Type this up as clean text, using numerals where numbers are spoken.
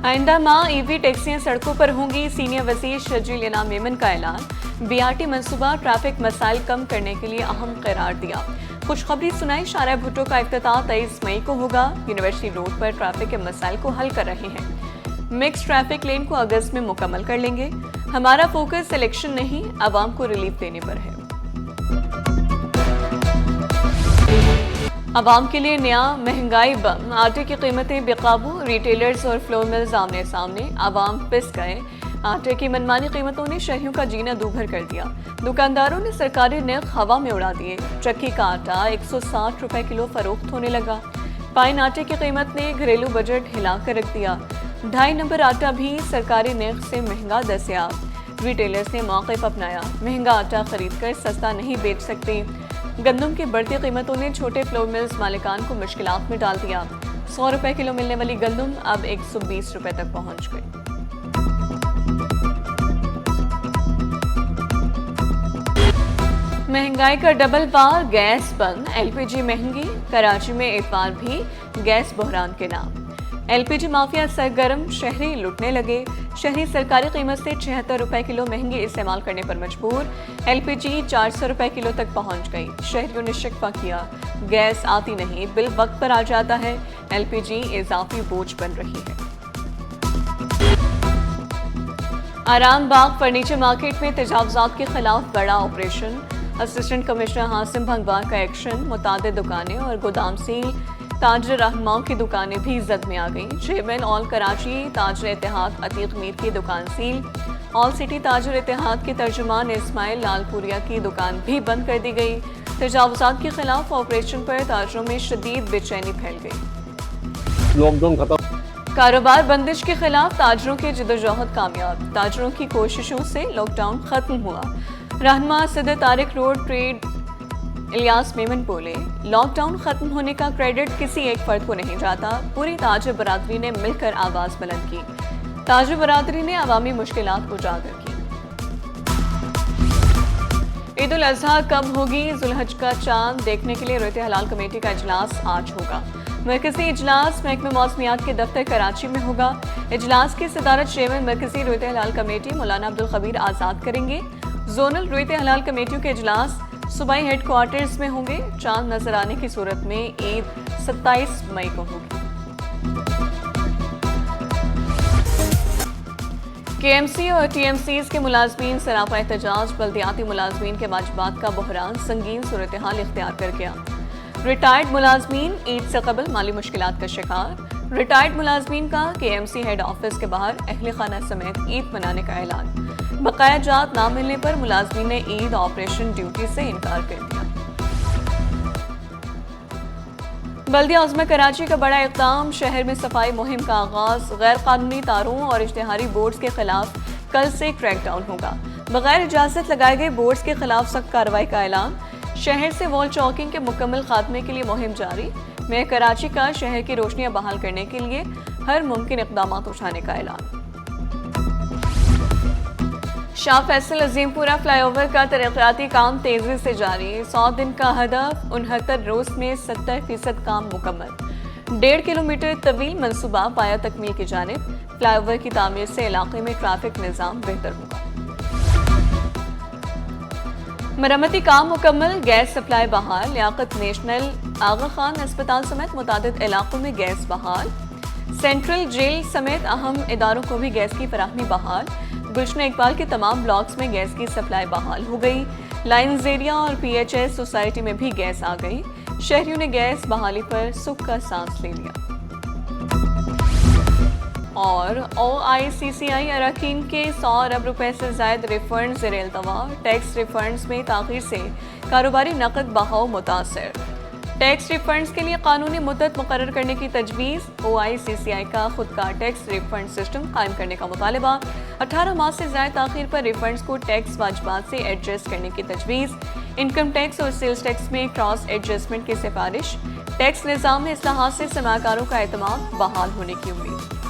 آئندہ ماہ ای وی ٹیکسیاں سڑکوں پر ہوں گی، سینئر وزیر شرجیل انعام میمن کا اعلان۔ بی آر ٹی منصوبہ ٹریفک مسائل کم کرنے کے لیے اہم قرار دیا۔ خوشخبری سنائی، شارع بھٹو کا افتتاح 23 مئی کو ہوگا۔ یونیورسٹی روڈ پر ٹریفک کے مسائل کو حل کر رہے ہیں۔ مکس ٹریفک لین کو اگست میں مکمل کر لیں گے۔ ہمارا فوکس الیکشن نہیں، عوام کو ریلیف دینے پر ہے۔ عوام کے لیے نیا مہنگائی بم، آٹے کی قیمتیں بے قابو، ریٹیلرز اور فلور ملز آمنے سامنے، عوام پس گئے۔ آٹے کی منمانی قیمتوں نے شہریوں کا جینا دوبھر کر دیا۔ دکانداروں نے سرکاری نرخ ہوا میں اڑا دیے۔ چکی کا آٹا 160 روپے کلو فروخت ہونے لگا۔ پائن آٹے کی قیمت نے گھریلو بجٹ ہلا کر رکھ دیا۔ 2.5 نمبر آٹا بھی سرکاری نرخ سے مہنگا دستیاب۔ ریٹیلرز نے موقف اپنایا، مہنگا آٹا خرید کر سستا نہیں بیچ سکتے۔ گندم کی بڑھتی قیمتوں نے چھوٹے فلور ملز مالکان کو مشکلات میں ڈال دیا۔ 100 روپے کلو ملنے والی گندم اب 120 روپے تک پہنچ گئی۔ مہنگائی کا ڈبل وار، گیس بند، ایل پی جی مہنگی، کراچی میں اتوار بھی گیس بحران کے نام۔ ایل پی جی مافیا سرگرم، شہری لٹنے لگے۔ شہری سرکاری قیمت سے 76 روپے کلو مہنگی استعمال کرنے پر مجبور۔ ایل پی جی 400 روپے کلو تک پہنچ گئی۔ شہریوں نے شکوہ کیا، گیس آتی نہیں، بل وقت پر آ جاتا ہے، ایل پی جی اضافی بوجھ بن رہی ہے۔ آرام باغ فرنیچر مارکیٹ میں تجاوزات کے خلاف بڑا آپریشن۔ اسسٹنٹ کمشنر ہاشم بھنگوار کا ایکشن، متعدد دکانیں اور گودام سیل۔ تاجر رہنماؤں کی دکانیں بھی زد میں آ گئیں۔ چیئرمین آل کراچی تاجر اتحاد عتیق میر کی دکان سیل۔ آل سٹی تاجر اتحاد کے ترجمان اسماعیل لال پوریا کی دکان بھی بند کر دی گئی۔ تجاوزات کے خلاف آپریشن پر تاجروں میں شدید بے چینی پھیل گئی۔ لاک ڈاؤن ختم، کاروبار بندش کے خلاف تاجروں کی جدوجہد کامیاب۔ تاجروں کی کوششوں سے لاک ڈاؤن ختم ہوا۔ رہنما صدر طارق روڈ ٹریڈ الیاس میمن بولے، لاک ڈاؤن ختم ہونے کا کریڈٹ کسی ایک فرد کو نہیں جاتا، پوری تاجر برادری نے مل کر آواز بلند کی۔ تاجر برادری نے عوامی مشکلات اجاگر کی۔ عید الاضحیٰ کب ہوگی؟ ذوالحج کا چاند دیکھنے کے لیے رویت حلال کمیٹی کا اجلاس آج ہوگا۔ مرکزی اجلاس محکمہ موسمیات کے دفتر کراچی میں ہوگا۔ اجلاس کی صدارت چیئرمین مرکزی رویت حلال کمیٹی مولانا عبدالخبیر آزاد کریں گے۔ زونل رویت حلال کمیٹیوں کے اجلاس صوبائی ہیڈ کوارٹرز میں ہوں گے۔ چاند نظر آنے کی صورت میں عید 27 مئی کو ہوگی۔ کے ایم سی اور ٹی ایم سیز کے ملازمین سراپا احتجاج، بلدیاتی ملازمین کے واجبات کا بحران سنگین صورتحال اختیار کر گیا۔ ریٹائرڈ ملازمین عید سے قبل مالی مشکلات کا شکار۔ ریٹائرڈ ملازمین کا کے ایم سی ہیڈ آفس کے باہر اہل خانہ سمیت عید منانے کا اعلان۔ بقایا جات نہ ملنے پر ملازمین نے عید آپریشن ڈیوٹی سے انکار کر دیا۔ بلدیہ عظمی کراچی کا بڑا اقدام، شہر میں صفائی مہم کا آغاز۔ غیر قانونی تاروں اور اشتہاری بورڈز کے خلاف کل سے کریک ڈاؤن ہوگا۔ بغیر اجازت لگائے گئے بورڈز کے خلاف سخت کارروائی کا اعلان۔ شہر سے وال چاکنگ کے مکمل خاتمے کے لیے مہم جاری۔ میئر کراچی کا شہر کی روشنیاں بحال کرنے کے لیے ہر ممکن اقدامات اٹھانے کا اعلان۔ شاہ فیصل عظیم پورہ فلائی اوور کا ترقیاتی کام تیزی سے جاری۔ 100 دن کا ہدف، 69 روز میں 70% کام مکمل۔ 1.5 کلومیٹر طویل منصوبہ پایا تکمیل کی جانب۔ فلائی اوور کی تعمیر سے علاقے میں ٹریفک نظام بہتر ہوگا۔ مرمتی کام مکمل، گیس سپلائی بحال۔ لیاقت نیشنل آغا خان اسپتال سمیت متعدد علاقوں میں گیس بحال۔ سینٹرل جیل سمیت اہم اداروں کو بھی گیس کی فراہمی بحال۔ گلشن اقبال کے تمام بلاکس میں گیس کی سپلائی بحال ہو گئی۔ لائنز ایریا اور پی ایچ ایس سوسائٹی میں بھی گیس آ گئی۔ شہریوں نے گیس بحالی پر سکھ کا سانس لے لیا۔ اور او آئی سی سی آئی اراکین کے 100 ارب روپے سے زائد ریفنڈ زیر التوا۔ ٹیکس ریفنڈز میں تاخیر سے کاروباری نقد بہاؤ متاثر۔ ٹیکس ریفنڈز کے لیے قانونی مدت مقرر کرنے کی تجویز۔ او آئی سی سی آئی کا خود کا ٹیکس ریفنڈ سسٹم قائم کرنے کا مطالبہ۔ 18 ماہ سے زائد تاخیر پر ریفنڈز کو ٹیکس واجبات سے ایڈجسٹ کرنے کی تجویز۔ انکم ٹیکس اور سیلز ٹیکس میں کراس ایڈجسٹمنٹ کی سفارش۔ ٹیکس نظام میں اصلاحات سے سرمایہ کاروں کا اعتماد بحال ہونے کی امید۔